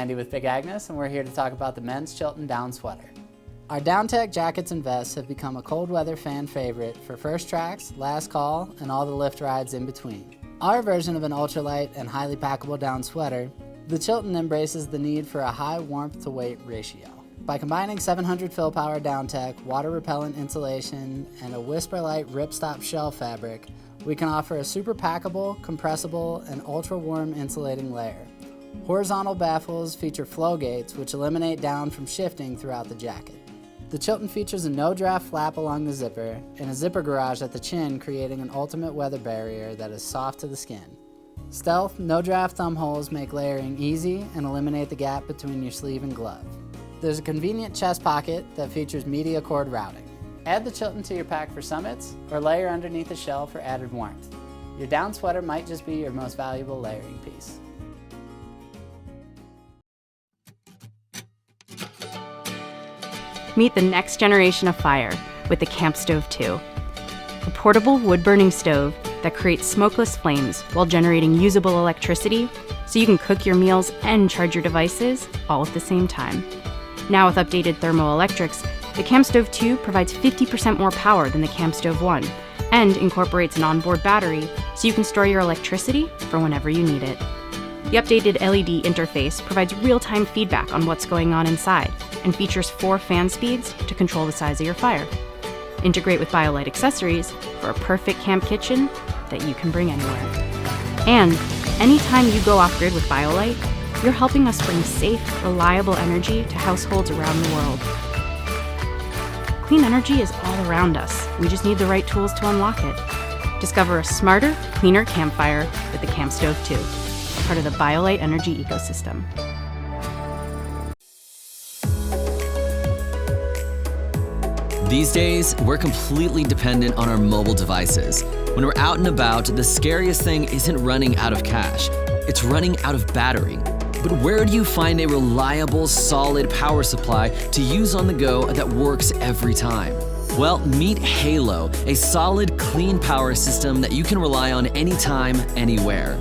Andy with Big Agnes, and we're here to talk about the men's Chilton down sweater. Our DownTech jackets and vests have become a cold weather fan favorite for first tracks, last call, and all the lift rides in between. Our version of an ultralight and highly packable down sweater, the Chilton embraces the need for a high warmth to weight ratio. By combining 700 fill power DownTech, water repellent insulation, and a Whisper Light ripstop shell fabric, we can offer a super packable, compressible, and ultra warm insulating layer. Horizontal baffles feature flow gates which eliminate down from shifting throughout the jacket. The Chilton features a no-draft flap along the zipper and a zipper garage at the chin, creating an ultimate weather barrier that is soft to the skin. Stealth, no-draft thumb holes make layering easy and eliminate the gap between your sleeve and glove. There's a convenient chest pocket that features media cord routing. Add the Chilton to your pack for summits or layer underneath the shell for added warmth. Your down sweater might just be your most valuable layering piece. Meet the next generation of fire with the Camp Stove 2. A portable wood-burning stove that creates smokeless flames while generating usable electricity so you can cook your meals and charge your devices all at the same time. Now with updated thermoelectrics, the Camp Stove 2 provides 50% more power than the Camp Stove 1 and incorporates an onboard battery so you can store your electricity for whenever you need it. The updated LED interface provides real-time feedback on what's going on inside and features 4 fan speeds to control the size of your fire. Integrate with BioLite accessories for a perfect camp kitchen that you can bring anywhere. And anytime you go off-grid with BioLite, you're helping us bring safe, reliable energy to households around the world. Clean energy is all around us. We just need the right tools to unlock it. Discover a smarter, cleaner campfire with the Camp Stove 2, part of the BioLite energy ecosystem. These days, we're completely dependent on our mobile devices. When we're out and about, the scariest thing isn't running out of cash, it's running out of battery. But where do you find a reliable, solid power supply to use on the go that works every time? Well, meet Halo, a solid, clean power system that you can rely on anytime, anywhere.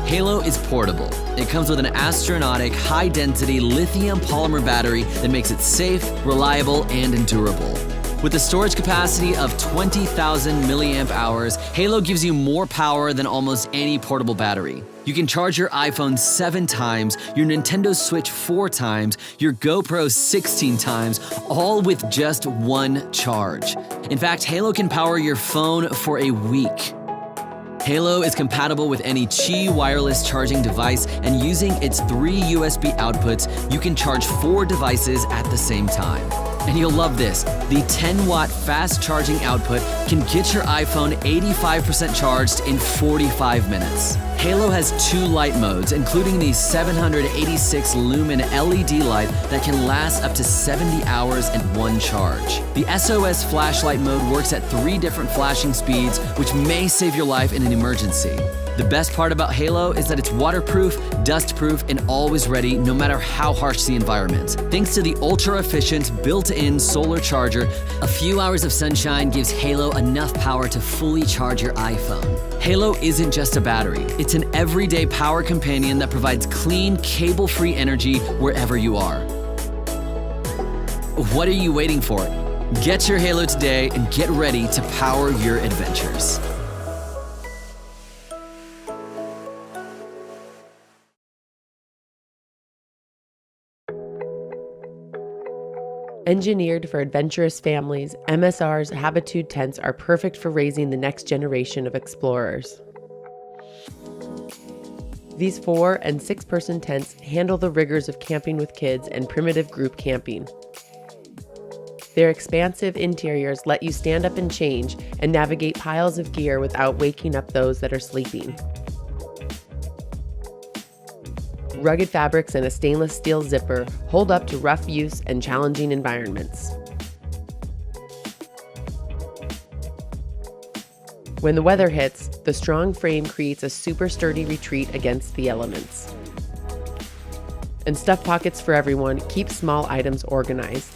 Halo is portable. It comes with an astronautic, high-density lithium polymer battery that makes it safe, reliable, and endurable. With a storage capacity of 20,000 milliamp hours, Halo gives you more power than almost any portable battery. You can charge your iPhone 7 times, your Nintendo Switch 4 times, your GoPro 16 times, all with just one charge. In fact, Halo can power your phone for a week. Halo is compatible with any Qi wireless charging device, and using its 3 USB outputs, you can charge 4 devices at the same time. And you'll love this, the 10-watt fast charging output can get your iPhone 85% charged in 45 minutes. Halo has 2 light modes, including the 786 lumen LED light that can last up to 70 hours in one charge. The SOS flashlight mode works at 3 different flashing speeds, which may save your life in an emergency. The best part about Halo is that it's waterproof, dustproof, and always ready no matter how harsh the environment. Thanks to the ultra-efficient, built-in solar charger, a few hours of sunshine gives Halo enough power to fully charge your iPhone. Halo isn't just a battery. It's an everyday power companion that provides clean, cable-free energy wherever you are. What are you waiting for? Get your Halo today and get ready to power your adventures. Engineered for adventurous families, MSR's Habitude tents are perfect for raising the next generation of explorers. These 4- and 6-person tents handle the rigors of camping with kids and primitive group camping. Their expansive interiors let you stand up and change and navigate piles of gear without waking up those that are sleeping. Rugged fabrics and a stainless steel zipper hold up to rough use and challenging environments. When the weather hits, the strong frame creates a super sturdy retreat against the elements. And stuff pockets for everyone keep small items organized.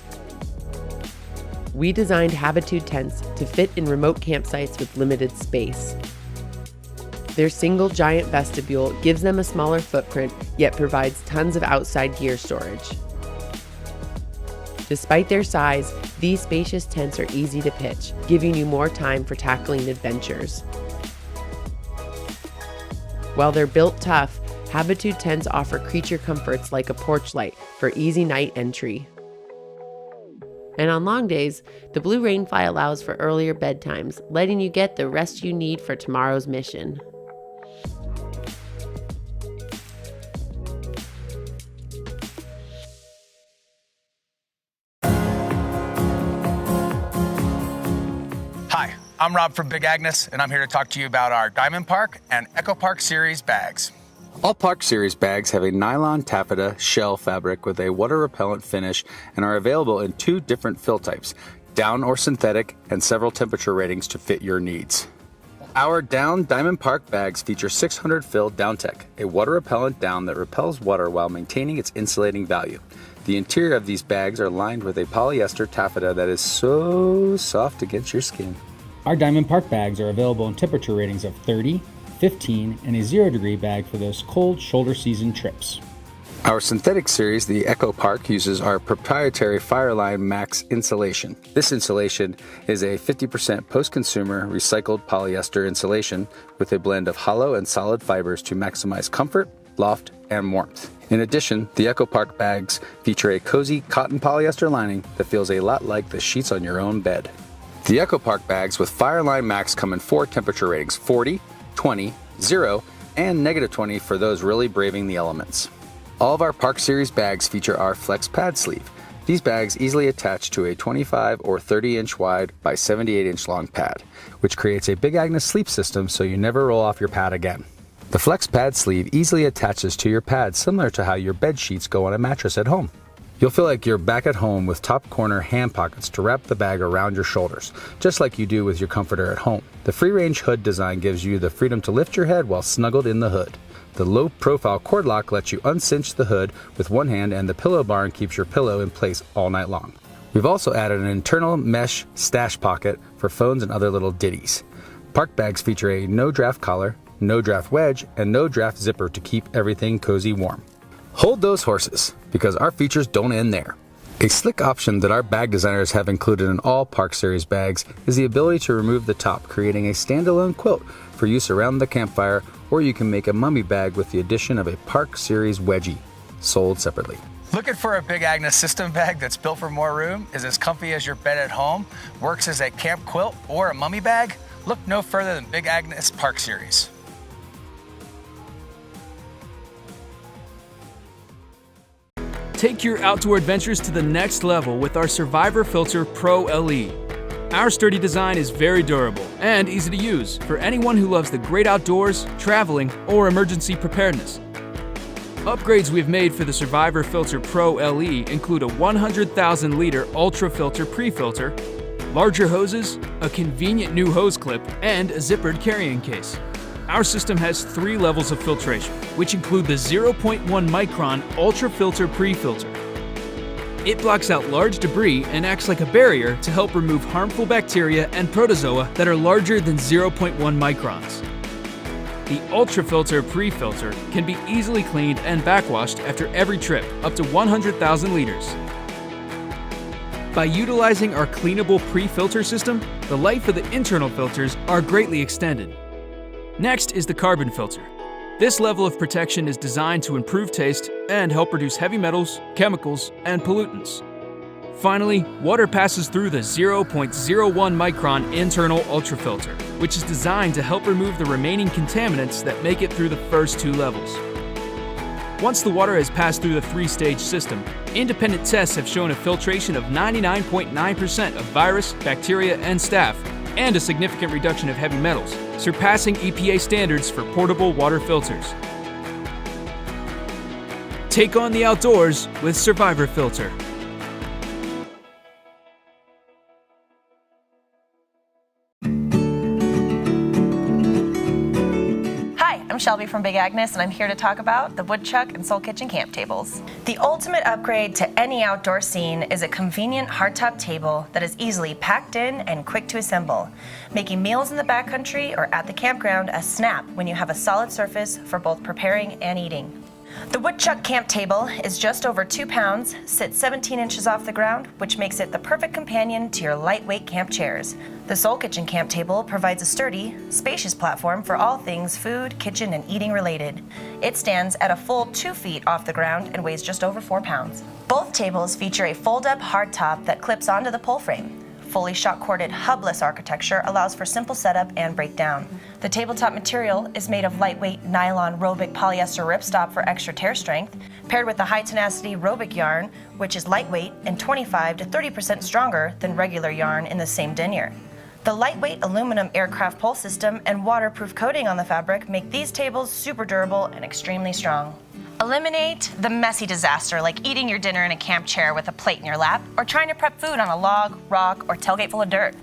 We designed Habitude tents to fit in remote campsites with limited space. Their single giant vestibule gives them a smaller footprint, yet provides tons of outside gear storage. Despite their size, these spacious tents are easy to pitch, giving you more time for tackling adventures. While they're built tough, Habitude tents offer creature comforts like a porch light for easy night entry. And on long days, the Blue Rainfly allows for earlier bedtimes, letting you get the rest you need for tomorrow's mission. Hi, I'm Rob from Big Agnes, and I'm here to talk to you about our Diamond Park and Echo Park Series bags. All Park Series bags have a nylon taffeta shell fabric with a water-repellent finish and are available in 2 different fill types, down or synthetic, and several temperature ratings to fit your needs. Our Down Diamond Park bags feature 600 fill DownTech, a water-repellent down that repels water while maintaining its insulating value. The interior of these bags are lined with a polyester taffeta that is so soft against your skin. Our Diamond Park bags are available in temperature ratings of 30, 15, and a 0-degree bag for those cold shoulder season trips. Our synthetic series, the Echo Park, uses our proprietary Fireline Max insulation. This insulation is a 50% post-consumer recycled polyester insulation with a blend of hollow and solid fibers to maximize comfort, loft, and warmth. In addition, the Echo Park bags feature a cozy cotton polyester lining that feels a lot like the sheets on your own bed. The Echo Park bags with Fireline Max come in 4 temperature ratings: 40, 20, 0, and -20 for those really braving the elements. All of our Park Series bags feature our Flex Pad Sleeve. These bags easily attach to a 25 or 30-inch wide by 78-inch long pad, which creates a Big Agnes sleep system so you never roll off your pad again. The Flex Pad Sleeve easily attaches to your pad, similar to how your bed sheets go on a mattress at home. You'll feel like you're back at home with top corner hand pockets to wrap the bag around your shoulders, just like you do with your comforter at home. The free-range hood design gives you the freedom to lift your head while snuggled in the hood. The low-profile cord lock lets you uncinch the hood with one hand, and the pillow barn keeps your pillow in place all night long. We've also added an internal mesh stash pocket for phones and other little ditties. Park bags feature a no-draft collar, no-draft wedge, and no-draft zipper to keep everything cozy warm. Hold those horses, because our features don't end there. A slick option that our bag designers have included in all Park Series bags is the ability to remove the top, creating a standalone quilt for use around the campfire, or you can make a mummy bag with the addition of a Park Series wedgie, sold separately. Looking for a Big Agnes system bag that's built for more room, is as comfy as your bed at home, works as a camp quilt or a mummy bag? Look no further than Big Agnes Park Series. Take your outdoor adventures to the next level with our Survivor Filter Pro LE. Our sturdy design is very durable and easy to use for anyone who loves the great outdoors, traveling, or emergency preparedness. Upgrades we've made for the Survivor Filter Pro LE include a 100,000-liter Ultra Filter pre-filter, larger hoses, a convenient new hose clip, and a zippered carrying case. Our system has 3 levels of filtration, which include the 0.1 micron Ultra Filter pre-filter. It blocks out large debris and acts like a barrier to help remove harmful bacteria and protozoa that are larger than 0.1 microns. The Ultra Filter pre-filter can be easily cleaned and backwashed after every trip, up to 100,000 liters. By utilizing our cleanable pre-filter system, the life of the internal filters are greatly extended. Next is the carbon filter. This level of protection is designed to improve taste and help reduce heavy metals, chemicals, and pollutants. Finally, water passes through the 0.01 micron internal ultrafilter, which is designed to help remove the remaining contaminants that make it through the first 2 levels. Once the water has passed through the 3-stage system, independent tests have shown a filtration of 99.9% of virus, bacteria, and staph, and a significant reduction of heavy metals, surpassing EPA standards for portable water filters. Take on the outdoors with Survivor Filter. Hi, I'm Shelby from Big Agnes, and I'm here to talk about the Woodchuck and Soul Kitchen camp tables. The ultimate upgrade to any outdoor scene is a convenient hardtop table that is easily packed in and quick to assemble, making meals in the backcountry or at the campground a snap when you have a solid surface for both preparing and eating. The Woodchuck camp table is just over 2 pounds, sits 17 inches off the ground, which makes it the perfect companion to your lightweight camp chairs. The Soul Kitchen camp table provides a sturdy, spacious platform for all things food, kitchen, and eating related. It stands at a full 2 feet off the ground and weighs just over 4 pounds. Both tables feature a fold-up hardtop that clips onto the pull frame. Fully shock-corded hubless architecture allows for simple setup and breakdown. The tabletop material is made of lightweight nylon Robic polyester ripstop for extra tear strength, paired with the high-tenacity Robic yarn, which is lightweight and 25 to 30% stronger than regular yarn in the same denier. The lightweight aluminum aircraft pull system and waterproof coating on the fabric make these tables super durable and extremely strong. Eliminate the messy disaster like eating your dinner in a camp chair with a plate in your lap or trying to prep food on a log, rock, or tailgate full of dirt.